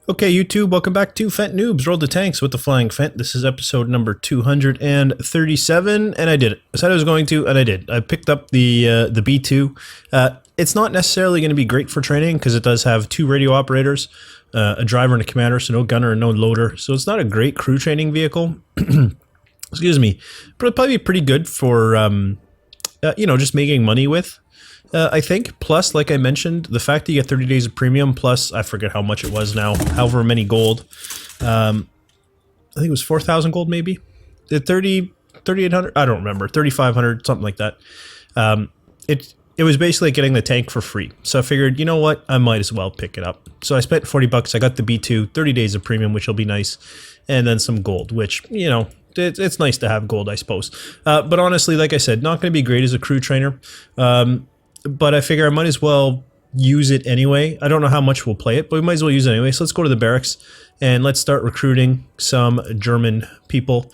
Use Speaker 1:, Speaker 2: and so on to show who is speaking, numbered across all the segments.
Speaker 1: Okay, YouTube, welcome back to Phent Noobs. Roll the tanks with the flying Phent. This is episode number 237, and I did it. I said I was going to, and I did. I picked up the B2. It's not necessarily going to be great for training because it does have two radio operators, a driver and a commander, so no gunner and no loader. So it's not a great crew training vehicle. Excuse me, but it'll probably be pretty good for you know, just making money with. I think. Plus, like I mentioned, the fact that you get 30 days of premium, plus, I forget how much it was now, however many gold. I think it was 4,000 gold, maybe? 3,800? I don't remember. 3,500, something like that. It was basically getting the tank for free. So I figured, you know what? I might as well pick it up. So I spent 40 bucks. I got the B2, 30 days of premium, which will be nice. And then some gold, which, you know, it's nice to have gold, I suppose. But honestly, like I said, not going to be great as a crew trainer. But I figure I might as well use it anyway. I don't know how much we'll play it, but we might as well use it anyway. So let's go to the barracks and let's start recruiting some German people.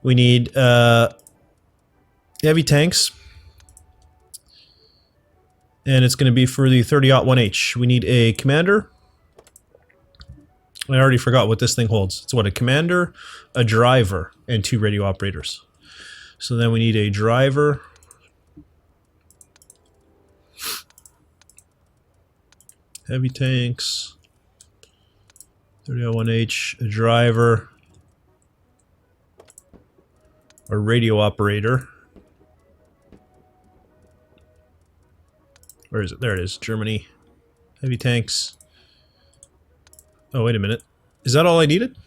Speaker 1: We need heavy tanks. And it's going to be for the 30-01H. We need a commander. I already forgot what this thing holds. It's what, a commander, a driver, and two radio operators. So then we need a driver. Heavy tanks, 30-01H, a driver, a radio operator. Where is it? There it is, Germany. Heavy tanks. Oh, wait a minute. Is that all I needed?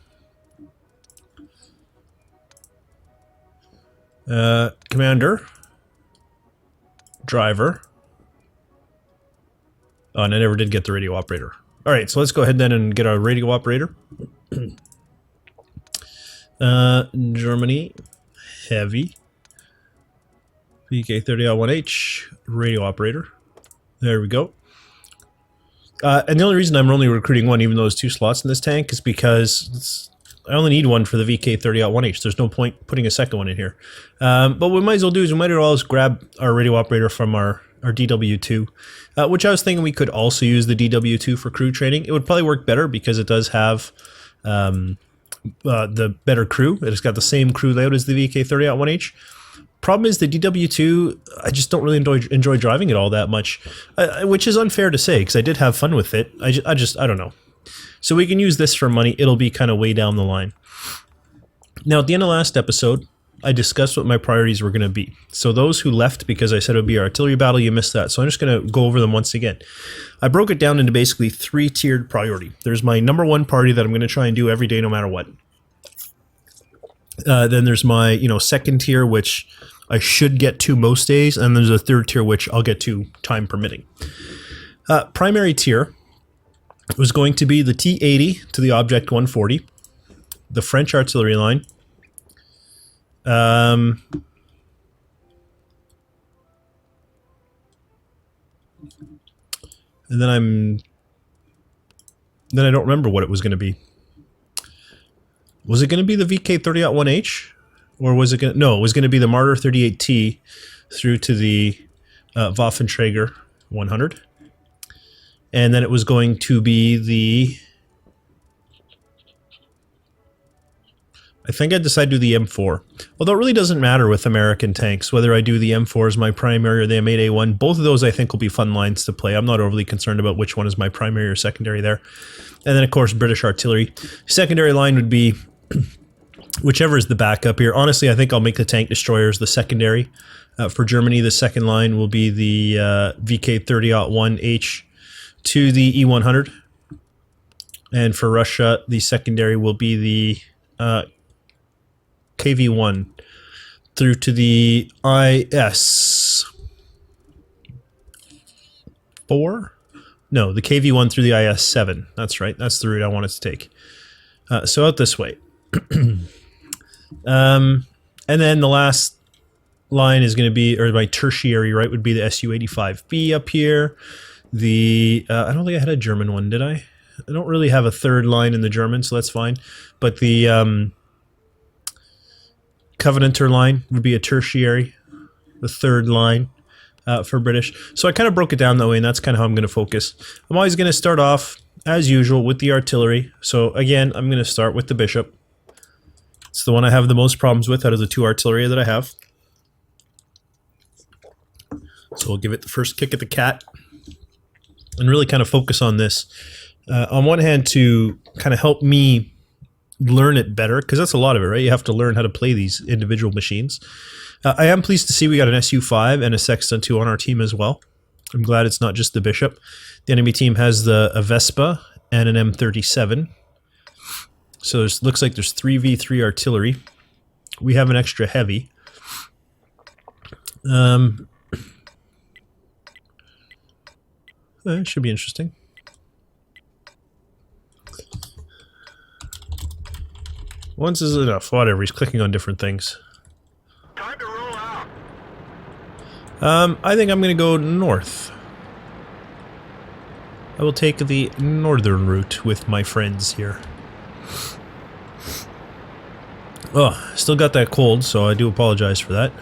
Speaker 1: Commander, driver. Oh, and I never did get the radio operator. Alright, so let's go ahead then and get our radio operator. Germany, heavy. VK30-01H, radio operator. There we go. And the only reason I'm only recruiting one, even though there's two slots in this tank, is because I only need one for the VK30-01H. There's no point putting a second one in here. But what we might as well do is we might as well just grab our radio operator from our DW2, which I was thinking we could also use the DW2 for crew training. It would probably work better because it does have the better crew. It's got the same crew layout as the VK30-01H. Problem is the DW2, I just don't really enjoy driving it all that much, which is unfair to say because I did have fun with it. I don't know. So we can use this for money. It'll be kind of way down the line. Now, at the end of last episode, I discussed what my priorities were going to be. So those who left because I said it would be our artillery battle, you missed that. So I'm just going to go over them once again. I broke it down into basically three-tiered priority. There's my number one priority that I'm going to try and do every day no matter what. Then there's my, you know, second tier, which I should get to most days. And there's a third tier, which I'll get to time permitting. Primary tier was going to be the T-80 to the Object 140, the French artillery line, and then I don't remember what it was going to be. Was it going to be the VK30-01H? Or was it going to... No, it was going to be the Marder 38T through to the Waffenträger 100. And then it was going to be the... I think I decided to do the M4. Although it really doesn't matter with American tanks, whether I do the M4 as my primary or the M8A1. Both of those I think will be fun lines to play. I'm not overly concerned about which one is my primary or secondary there. And then, of course, British artillery. Secondary line would be whichever is the backup here. Honestly, I think I'll make the tank destroyers the secondary. For Germany, the second line will be the VK30-01H to the E100. And for Russia, the secondary will be the KV-1 through to the IS-4? No, the KV-1 through the IS-7. That's right. That's the route I wanted to take. So out this way. And then the last line is going to be, or my tertiary, right, would be the Su-85B up here. The, I don't think I had a German one, did I? I don't really have a third line in the German, so that's fine. But the Covenanter line would be a tertiary, the third line for British. So I kind of broke it down that way, and that's kind of how I'm going to focus. I'm always going to start off as usual, with the artillery. So again, I'm going to start with the bishop. It's the one I have the most problems with out of the 2 artillery that I have. So we'll give it the first kick at the cat. And really kind of focus on this. On one hand, to kind of help me learn it better, because that's a lot of it, right? You have to learn how to play these individual machines. I am pleased to see we got an SU-5 and a Sexton 2 on our team as well. I'm glad it's not just the bishop. The enemy team has a Vespa and an M37. So it looks like there's 3v3 artillery. We have an extra heavy. It should be interesting. Once is enough. Whatever, he's clicking on different things.
Speaker 2: Time to roll out.
Speaker 1: I think I'm going to go north. I will take the northern route with my friends here. Oh, still got that cold, so I do apologize for that.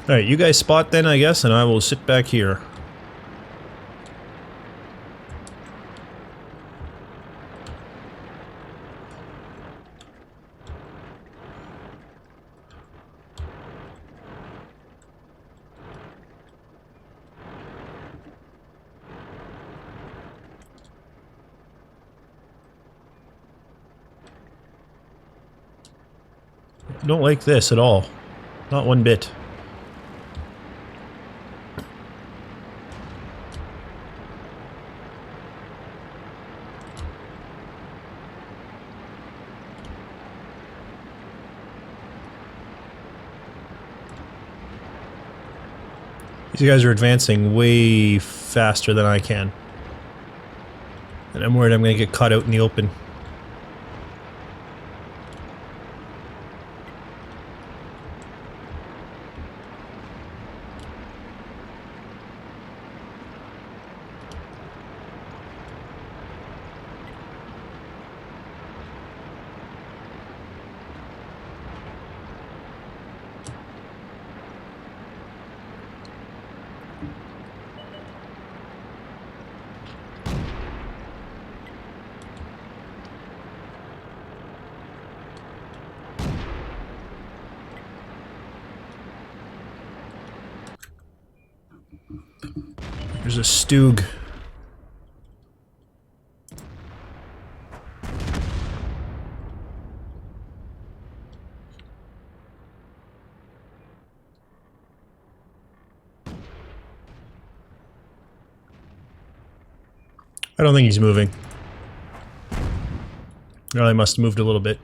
Speaker 1: Alright, you guys spot then, I guess, and I will sit back here. Don't like this at all. Not one bit. These guys are advancing way faster than I can. And I'm worried I'm going to get caught out in the open. There's a Stug. I don't think he's moving. No, I must have moved a little bit.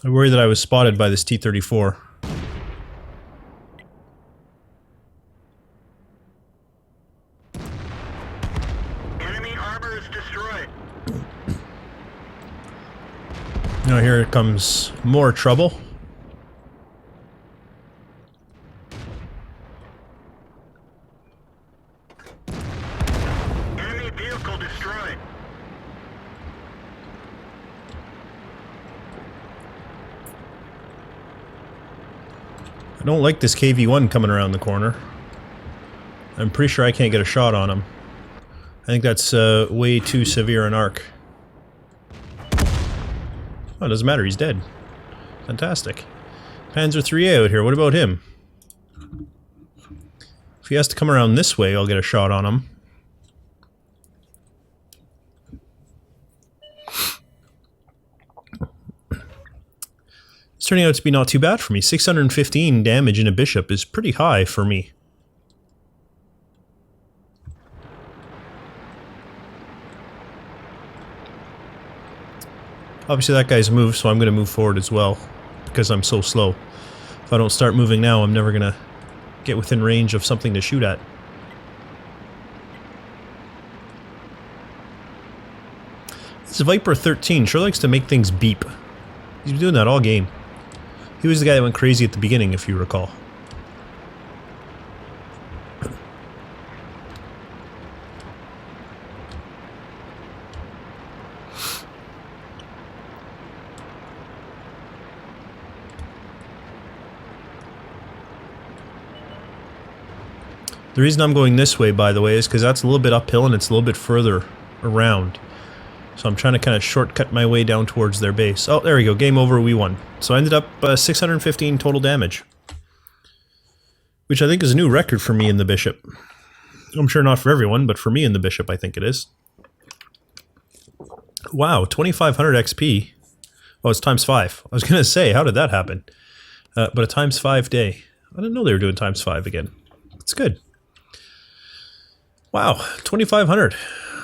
Speaker 1: I worry that I was spotted by this T-34.
Speaker 2: Enemy armor is destroyed.
Speaker 1: Now here comes more trouble.
Speaker 2: Enemy vehicle destroyed.
Speaker 1: I don't like this KV-1 coming around the corner. I'm pretty sure I can't get a shot on him. I think that's way too severe an arc. Oh, it doesn't matter, he's dead. Fantastic. Panzer IIIA out here, what about him? If he has to come around this way, I'll get a shot on him. It's turning out to be not too bad for me. 615 damage in a bishop is pretty high for me. Obviously that guy's moved, so I'm going to move forward as well, because I'm so slow. If I don't start moving now, I'm never going to get within range of something to shoot at. This Viper 13 sure likes to make things beep. He's been doing that all game. He was the guy that went crazy at the beginning, if you recall. The reason I'm going this way, by the way, is because that's a little bit uphill and it's a little bit further around. So I'm trying to kind of shortcut my way down towards their base. Oh, there we go. Game over. We won. So I ended up 615 total damage. Which I think is a new record for me in the bishop. I'm sure not for everyone, but for me in the bishop I think it is. Wow, 2500 XP. Oh, it's times 5. I was going to say, how did that happen? But a times 5 day. I didn't know they were doing times 5 again. It's good. Wow, 2500.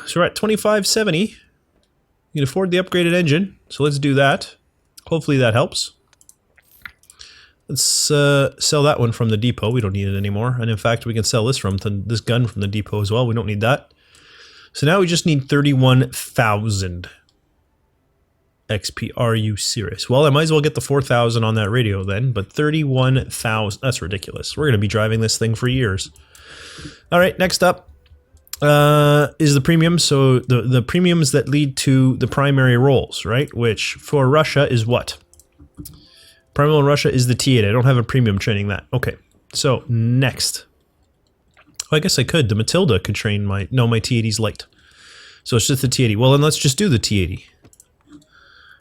Speaker 1: So we're at 2570. You can afford the upgraded engine, so let's do that. Hopefully that helps. Let's sell that one from the depot. We don't need it anymore. And in fact, we can sell this this gun from the depot as well. We don't need that. So now we just need 31,000 XP. Are you serious? Well, I might as well get the 4,000 on that radio then, but 31,000, that's ridiculous. We're going to be driving this thing for years. All right, next up is the premiums. So the premiums that lead to the primary roles, right? Which for Russia is what? Primal in Russia is the T8. I don't have a premium training that. Okay, so next. Well, I guess I could. The Matilda could train my... No, my T80's light. So it's just the T80. Well, then let's just do the T80.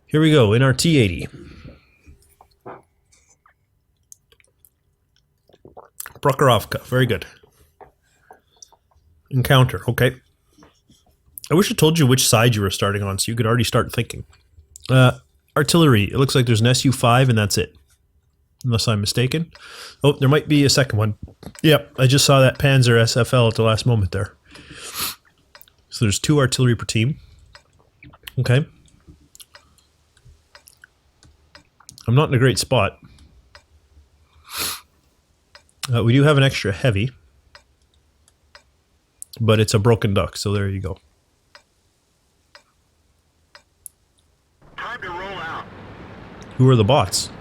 Speaker 1: Here we go, in our T80. Prokhorovka, very good. Encounter, okay. I wish I told you which side you were starting on, so you could already start thinking. Artillery, it looks like there's an SU-5 and that's it. Unless I'm mistaken. Oh, there might be a second one. Yep, I just saw that Panzer SFL at the last moment there. So there's 2 artillery per team. Okay. I'm not in a great spot. We do have an extra heavy. But it's a broken duck, so there you go.
Speaker 2: Time to roll out.
Speaker 1: Who are the bots?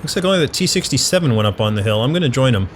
Speaker 1: Looks like only the T-67 went up on the hill. I'm going to join them.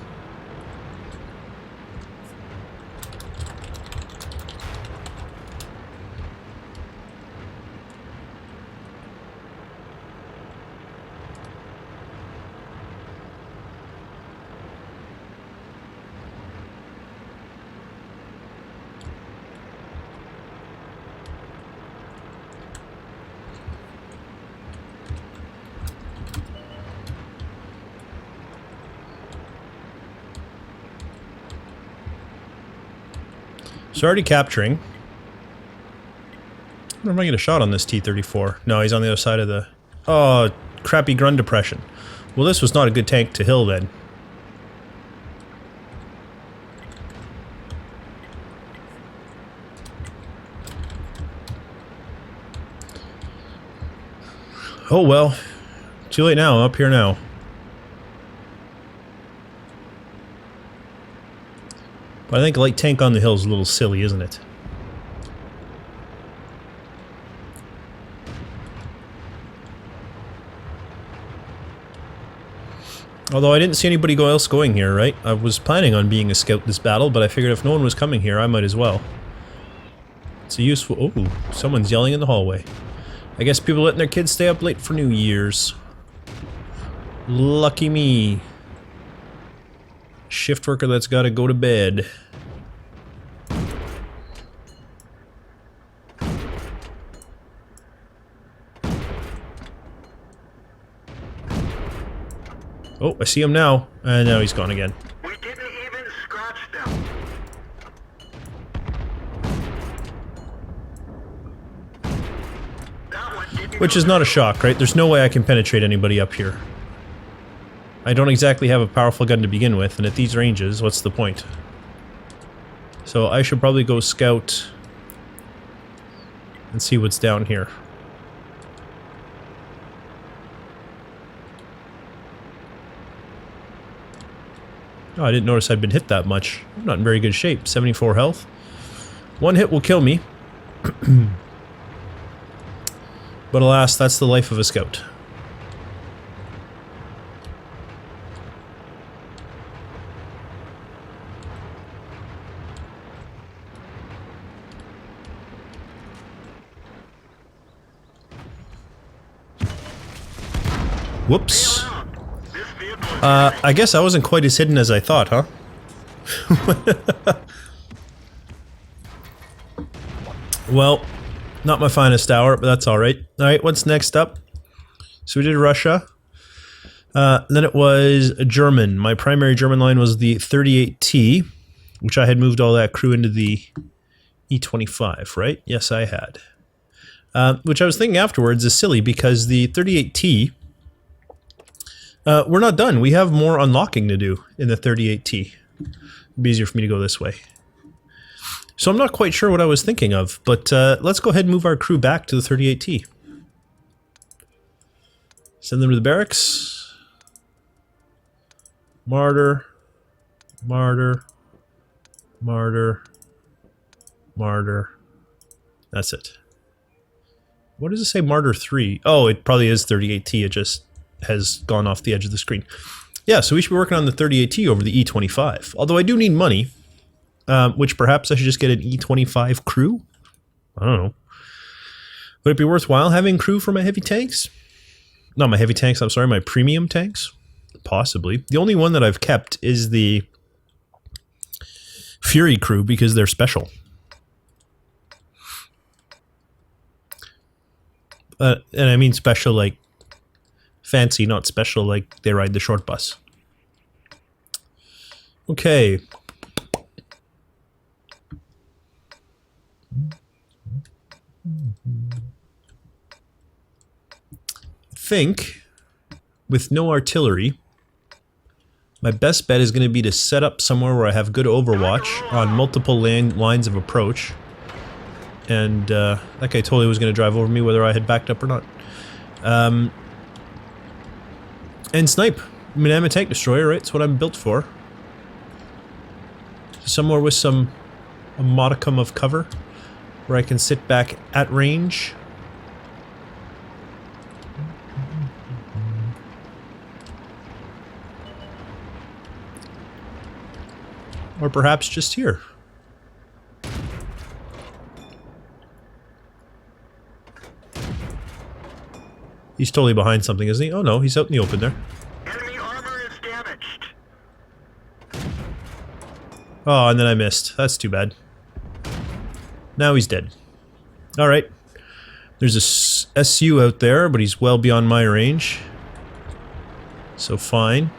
Speaker 1: So already capturing. I wonder if I get a shot on this T-34. No, he's on the other side of the... Oh, crappy Grun depression. Well, this was not a good tank to hill then. Oh well. Too late now, I'm up here now. But I think light tank on the hill is a little silly, isn't it? Although I didn't see anybody else going here, right? I was planning on being a scout this battle, but I figured if no one was coming here, I might as well. It's a useful... Oh, someone's yelling in the hallway. I guess people letting their kids stay up late for New Year's. Lucky me. Shift worker that's gotta go to bed. Oh, I see him now. And now he's gone again.
Speaker 2: We didn't even scratch them. That one didn't
Speaker 1: Which is not a shock, right? There's no way I can penetrate anybody up here. I don't exactly have a powerful gun to begin with, and at these ranges, what's the point? So I should probably go scout and see what's down here. Oh, I didn't notice I'd been hit that much. I'm not in very good shape. 74 health. One hit will kill me. But alas, that's the life of a scout. Whoops.
Speaker 2: This vehicle is
Speaker 1: I guess I wasn't quite as hidden as I thought, huh? Well, not my finest hour, but that's alright. Alright, what's next up? So we did Russia. Then it was German. My primary German line was the 38T, which I had moved all that crew into the E25, right? Yes, I had. Which I was thinking afterwards is silly because the 38T... we're not done. We have more unlocking to do in the 38T. It'd be easier for me to go this way. So I'm not quite sure what I was thinking of, but let's go ahead and move our crew back to the 38T. Send them to the barracks. Martyr. Martyr. Martyr. Martyr. That's it. What does it say Martyr 3? Oh, it probably is 38T. It just has gone off the edge of the screen. Yeah, so we should be working on the 38T over the E25. Although I do need money, which perhaps I should just get an E25 crew? I don't know. Would it be worthwhile having crew for my heavy tanks? Not my heavy tanks, I'm sorry, my premium tanks? Possibly. The only one that I've kept is the Fury crew because they're special. And I mean special like fancy, not special like they ride the short bus. Okay. I think with no artillery, my best bet is going to be to set up somewhere where I have good overwatch on multiple lines of approach. And that guy totally was going to drive over me whether I had backed up or not. And snipe. I mean, I'm a tank destroyer, right? It's what I'm built for. Somewhere with a modicum of cover where I can sit back at range. Or perhaps just here. He's totally behind something, isn't he? Oh no, he's out in the open there.
Speaker 2: enemy armor is damaged.
Speaker 1: Oh, and then I missed. That's too bad. Now he's dead. Alright. There's a SU out there, but he's well beyond my range. So fine.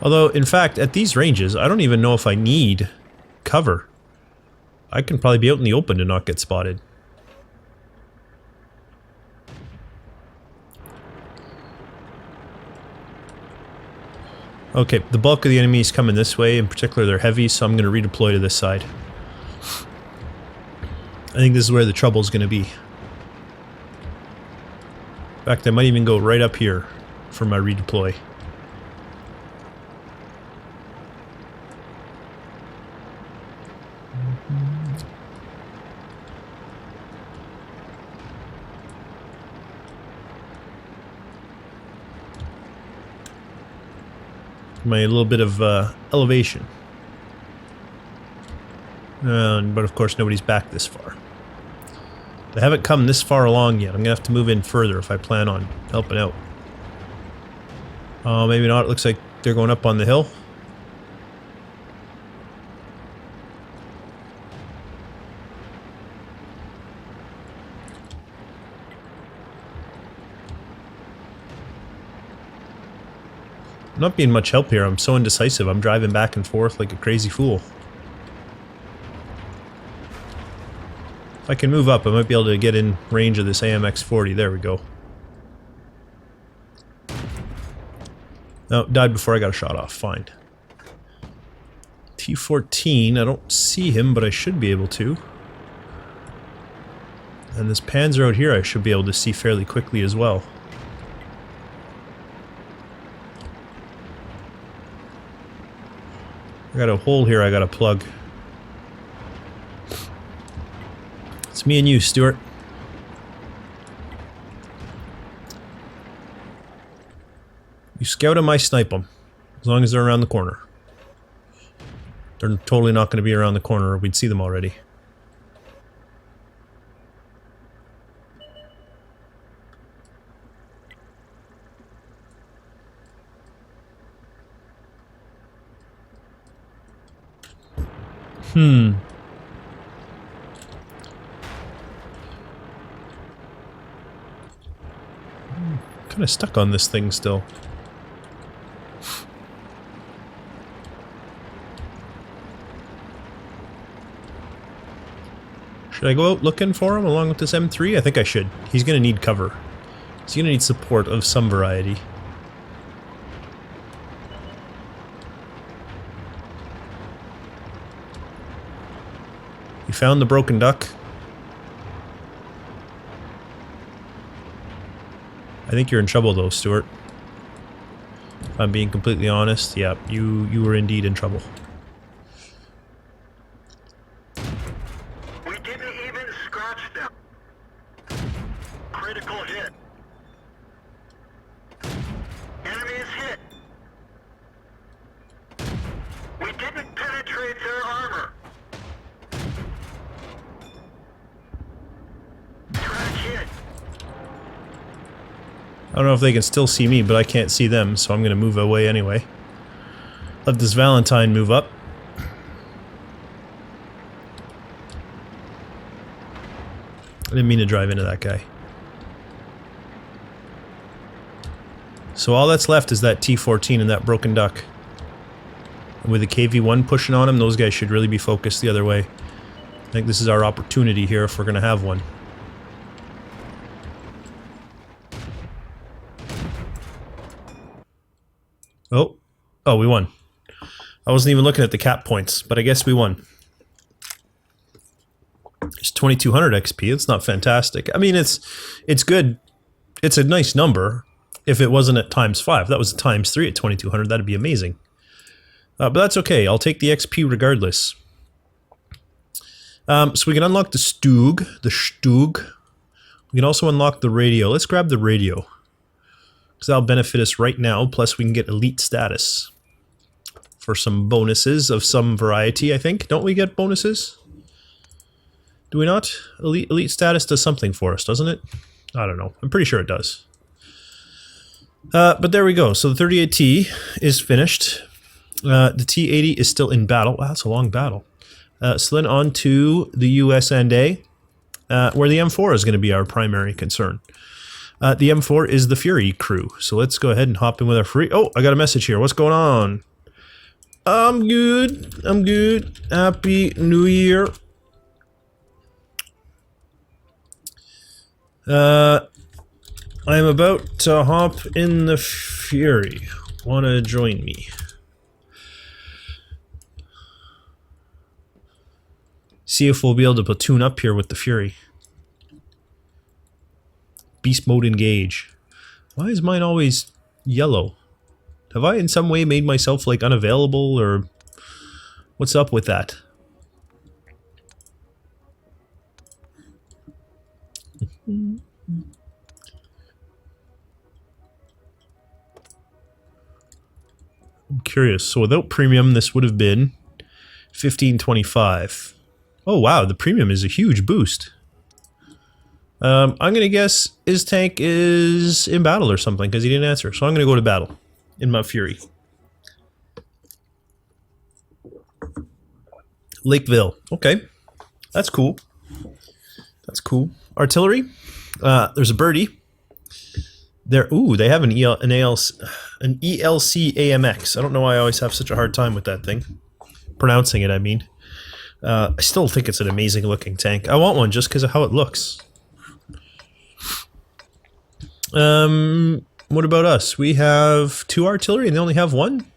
Speaker 1: Although, in fact, at these ranges, I don't even know if I need cover. I can probably be out in the open to not get spotted. Okay, the bulk of the enemy is coming this way. In particular, they're heavy, so I'm going to redeploy to this side. I think this is where the trouble is going to be. In fact, I might even go right up here for my redeploy. my little bit of elevation. But of course nobody's back this far. They haven't come this far along yet. I'm gonna have to move in further if I plan on helping out. Oh, maybe not. It looks like they're going up on the hill. I'm not being much help here. I'm so indecisive. I'm driving back and forth like a crazy fool. If I can move up, I might be able to get in range of this AMX-40. There we go. Oh, died before I got a shot off. Fine. T-14, I don't see him, but I should be able to. And this Panzer out here I should be able to see fairly quickly as well. I got a hole here I gotta plug. It's me and you, Stuart. You scout them, I snipe them. As long as they're around the corner. They're totally not going to be around the corner or we'd see them already. Kind of stuck on this thing still. Should I go out looking for him along with this M3? I think I should. He's going to need cover. He's going to need support of some variety. You found the broken duck? I think you're in trouble though, Stuart. If I'm being completely honest, yeah, you were indeed in trouble.
Speaker 2: We didn't even scratch them. Critical hit. Enemy is hit. We didn't penetrate their armor. Track hit.
Speaker 1: I don't know if they can still see me, but I can't see them, so I'm gonna move away anyway. Let this Valentine move up. I didn't mean to drive into that guy. So all that's left is that T-14 and that broken duck. And with the KV-1 pushing on him, those guys should really be focused the other way. I think this is our opportunity here if we're gonna have one. Oh. Oh, we won. I wasn't even looking at the cap points, but I guess we won. It's 2200 XP. It's not fantastic. I mean, it's good. It's a nice number. If it wasn't at ×5, if that was ×3 at 2200, that'd be amazing. But that's okay. I'll take the XP regardless. So we can unlock the Stug. We can also unlock the radio. Let's grab the radio. Because that'll benefit us right now. Plus we can get elite status. For some bonuses of some variety, I think. Don't we get bonuses? Do we not? Elite status does something for us, doesn't it? I don't know. I'm pretty sure it does. But there we go. So the 38T is finished. The T80 is still in battle. Wow, that's a long battle. So then on to the US&A, where the M4 is going to be our primary concern. The M4 is the Fury crew. So let's go ahead and hop in with our free... Oh, I got a message here. What's going on? I'm good. I'm good. Happy New Year. I'm about to hop in the Fury. Wanna join me? See if we'll be able to platoon up here with the Fury. Beast mode engage. Why is mine always yellow? Have I in some way made myself like unavailable or what's up with that? I'm curious. So without premium, this would have been 1525. Oh wow, the premium is a huge boost. I'm gonna guess his tank is in battle or something because he didn't answer. So I'm gonna go to battle in my fury. Lakeville. Okay, that's cool. That's cool. Artillery. There's a birdie. There. Ooh, they have an ELC AMX. I don't know why I always have such a hard time with that thing. Pronouncing it, I mean. I still think it's an amazing looking tank. I want one just because of how it looks. What about us? We have 2 artillery and they only have 1?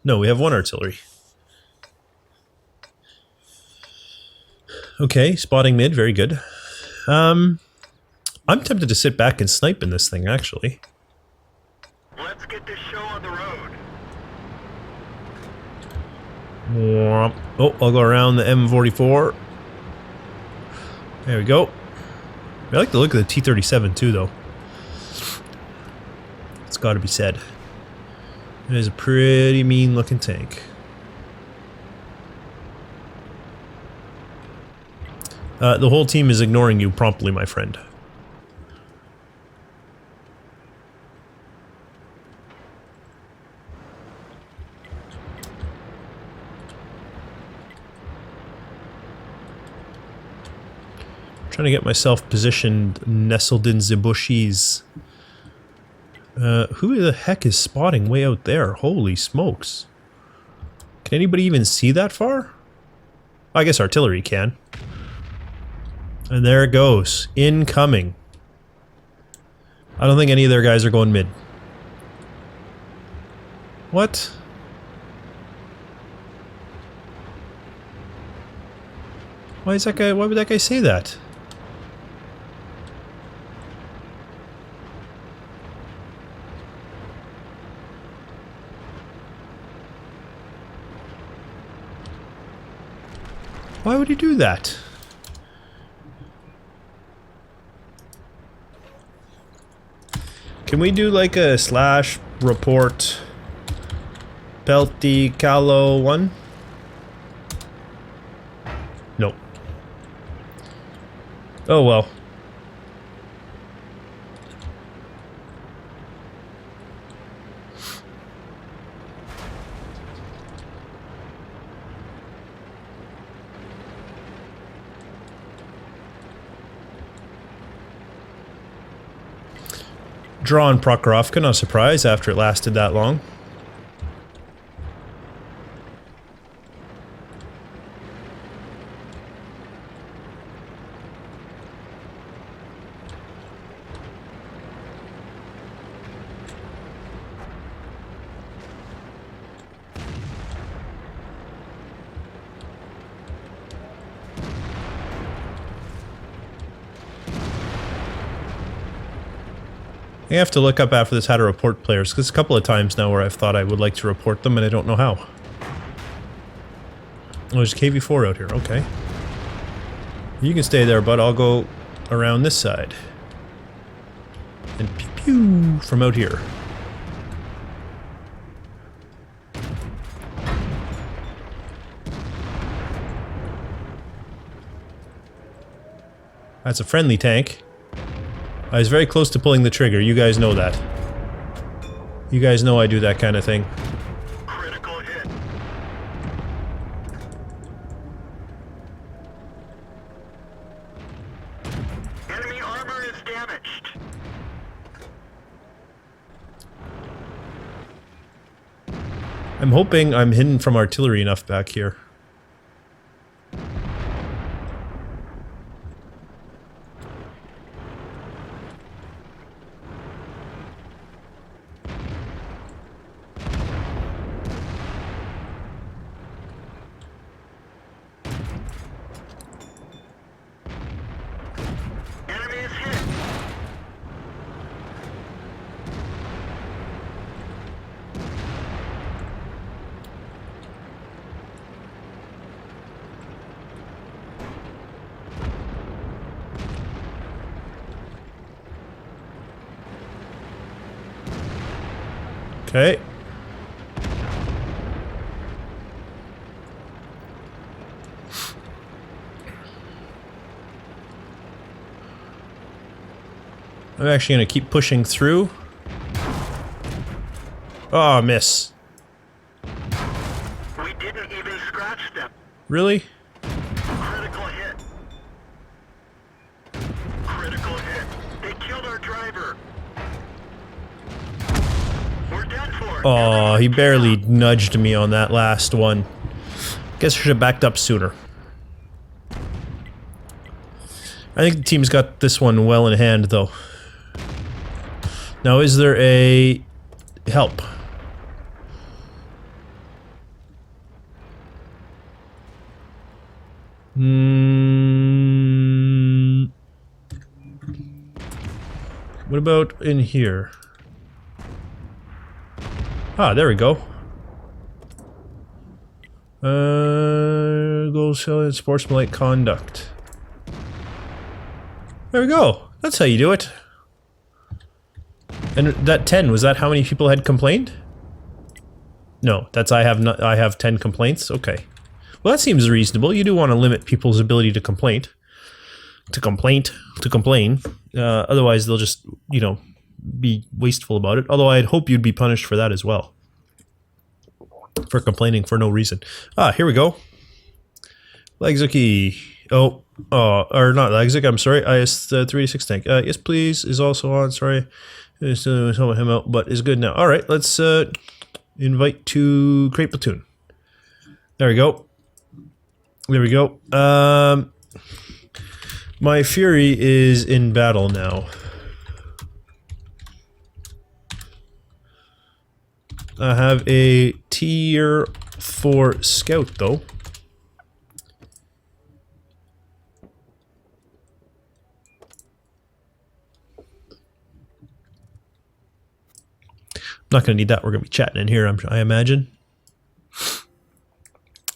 Speaker 1: No, we have 1 artillery. Okay, spotting mid, very good. I'm tempted to sit back and snipe in this thing, actually.
Speaker 2: Let's get this show on the road.
Speaker 1: Oh, I'll go around the M44. There we go. I like the look of the T-37 too, though. It's got to be said. It is a pretty mean looking tank. The whole team is ignoring you promptly, my friend. Trying to get myself positioned, nestled in the bushes. Who the heck is spotting way out there? Holy smokes. Can anybody even see that far? I guess artillery can. And there it goes. Incoming. I don't think any of their guys are going mid. What? Why is that guy, why would that guy say that? Why would he do that? Can we do like a slash report Pelty Calo 1? Nope. Oh well. Draw on Prokhorovka, no surprise after it lasted that long. I have to look up after this how to report players, because a couple of times now where I've thought I would like to report them and I don't know how. Oh, there's KV4 out here, okay. You can stay there, bud. I'll go around this side. And pew pew from out here. That's a friendly tank. I was very close to pulling the trigger. You guys know that. You guys know I do that kind of thing.
Speaker 2: Critical hit. Enemy armor is damaged.
Speaker 1: I'm hoping I'm hidden from artillery enough back here.
Speaker 2: Enemy is hit.
Speaker 1: Okay. I'm actually gonna keep pushing through. Oh, miss.
Speaker 2: We didn't even scratch them.
Speaker 1: Really?
Speaker 2: Critical hit. Critical hit. They killed our driver. We're done for.
Speaker 1: Oh, he barely nudged me on that last one. Guess I should have backed up sooner. I think the team's got this one well in hand, though. Now, is there a help? What about in here? Ah, there we go. Goal selling sportsmanlike conduct. There we go. That's how you do it. And that 10, was that how many people had complained? No, that's I have 10 complaints. Okay. Well, that seems reasonable. You do want to limit people's ability to complain. Otherwise, they'll just, you know, be wasteful about it. Although I'd hope you'd be punished for that as well. For complaining for no reason. Ah, here we go. Legzuki. Oh, or not Legzuki, I'm sorry. IS-386 tank. Yes, please, is also on, sorry. Still helping him out, but is good now. Alright, let's invite to create platoon. There we go. There we go. My Fury is in battle now. I have a tier 4 scout though. Not going to need that. We're going to be chatting in here, I imagine.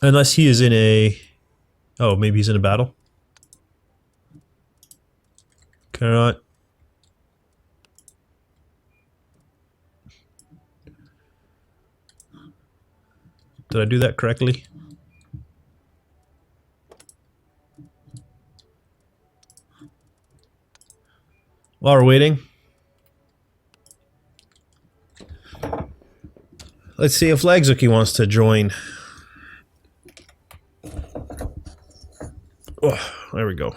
Speaker 1: Unless he is in a... Oh, maybe he's in a battle. Can I not? Did I do that correctly? While we're waiting, let's see if Legzuki wants to join. Oh, there we go.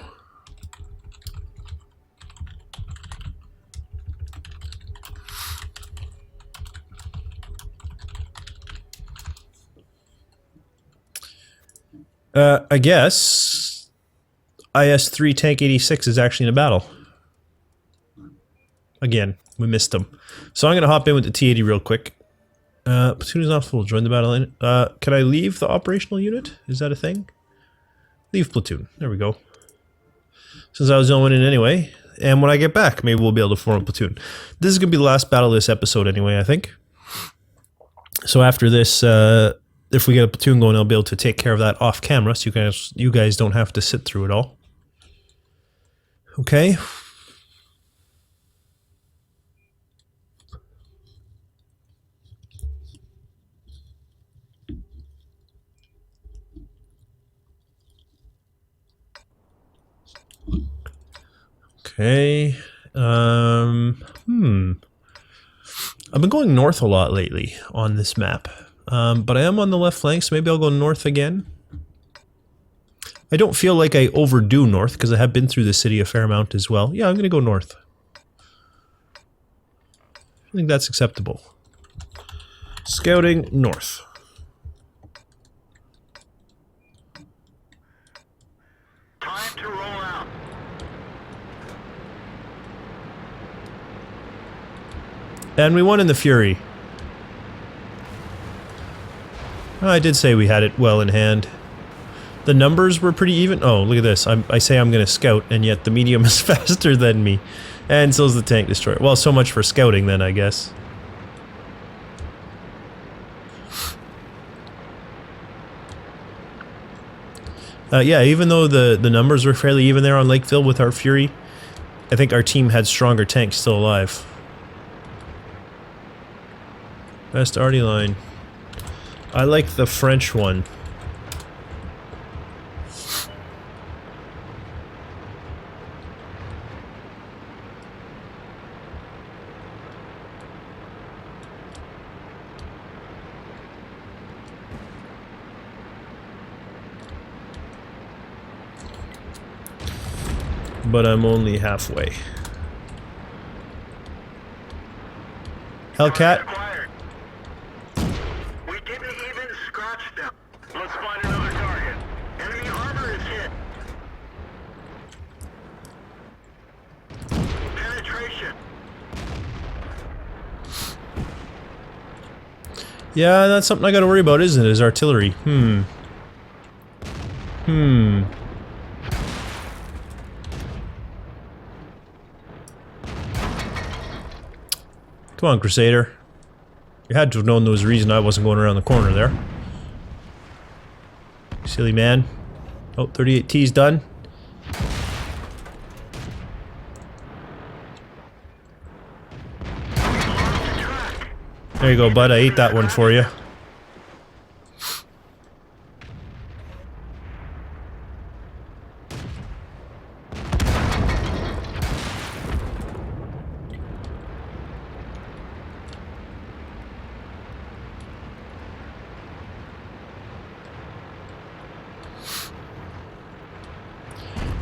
Speaker 1: I guess IS-3 Tank 86 is actually in a battle. Again, we missed them. So I'm going to hop in with the T-80 real quick. Platoon is not full. Join the battle line. Can I leave the operational unit? Is that a thing? Leave platoon. There we go. Since I was going in anyway. And when I get back, maybe we'll be able to form a platoon. This is going to be the last battle of this episode anyway, I think. So after this, if we get a platoon going, I'll be able to take care of that off camera, so you guys don't have to sit through it all. Okay. Okay. I've been going north a lot lately on this map. But I am on the left flank, so maybe I'll go north again. I don't feel like I overdo north, because I have been through the city a fair amount as well. Yeah, I'm going to go north. I think that's acceptable. Scouting north.
Speaker 2: Time to roll out.
Speaker 1: And we won in the Fury. I did say we had it well in hand. The numbers were pretty even. Oh, look at this. I say I'm going to scout, and yet the medium is faster than me. And so is the tank destroyer. Well, so much for scouting then, I guess. Yeah, even though the numbers were fairly even there on Lakeville with our Fury, I think our team had stronger tanks still alive. Best arty line. I like the French one. but I'm only halfway. Hellcat.
Speaker 2: Acquired. We didn't even scratch them. Let's find another target. Enemy armor is hit. Penetration.
Speaker 1: Yeah, that's something I gotta worry about, isn't it? Is artillery. Come on, Crusader. You had to have known there was a reason I wasn't going around the corner there. Silly man. Oh, 38T's done. There you go, bud. I ate that one for you.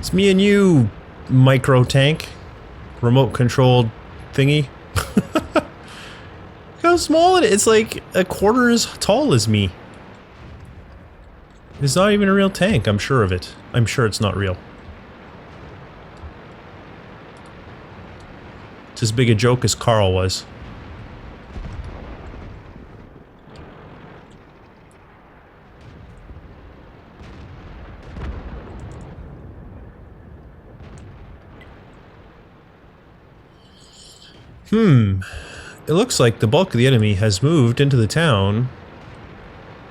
Speaker 1: It's me and you, micro tank. Remote controlled thingy. Look how small it is. It's like a quarter as tall as me. It's not even a real tank, I'm sure of it. I'm sure it's not real. It's as big a joke as Carl was. It looks like the bulk of the enemy has moved into the town.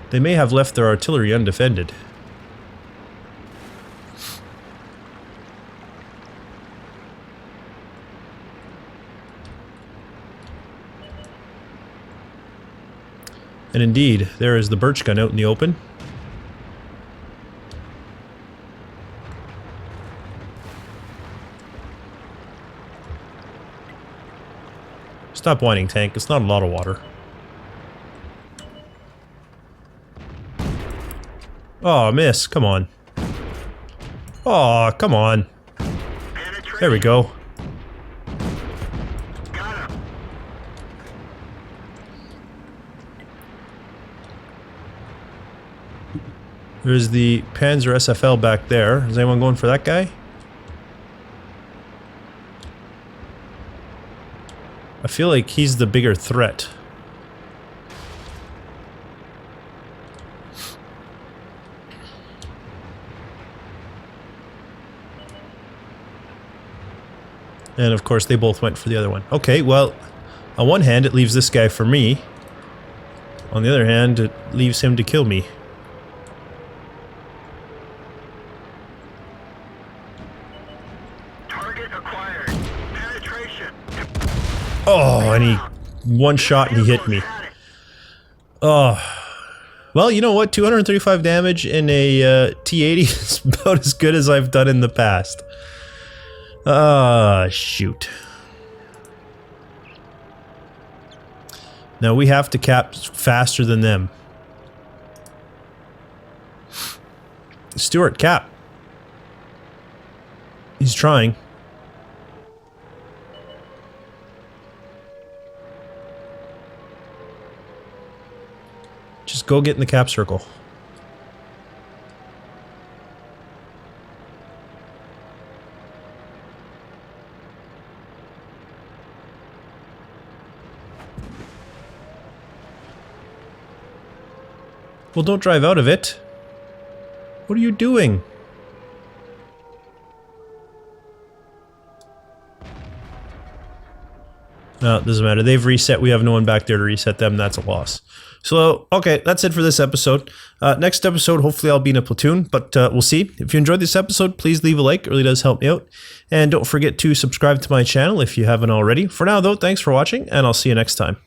Speaker 1: They may have left their artillery undefended. And indeed, there is the birch gun out in the open. Stop whining, tank. It's not a lot of water. Oh, miss. Come on. Oh, come on. There we go.
Speaker 2: Got him.
Speaker 1: There's the Panzer SFL back there. Is anyone going for that guy? I feel like he's the bigger threat. And of course they both went for the other one. Okay, well, on one hand it leaves this guy for me. On the other hand, it leaves him to kill me.
Speaker 2: Target acquired. Penetration.
Speaker 1: Oh, and he one shot and he hit me. Oh. Well, you know what? 235 damage in a T-80 is about as good as I've done in the past. Ah, shoot. Now we have to cap faster than them. Stuart, cap. He's trying. Just go get in the cap circle. Well, don't drive out of it. What are you doing? No, it doesn't matter. They've reset. We have no one back there to reset them. That's a loss. So, okay, that's it for this episode. Next episode, hopefully I'll be in a platoon, but we'll see. If you enjoyed this episode, please leave a like. It really does help me out. And don't forget to subscribe to my channel if you haven't already. For now, though, thanks for watching, and I'll see you next time.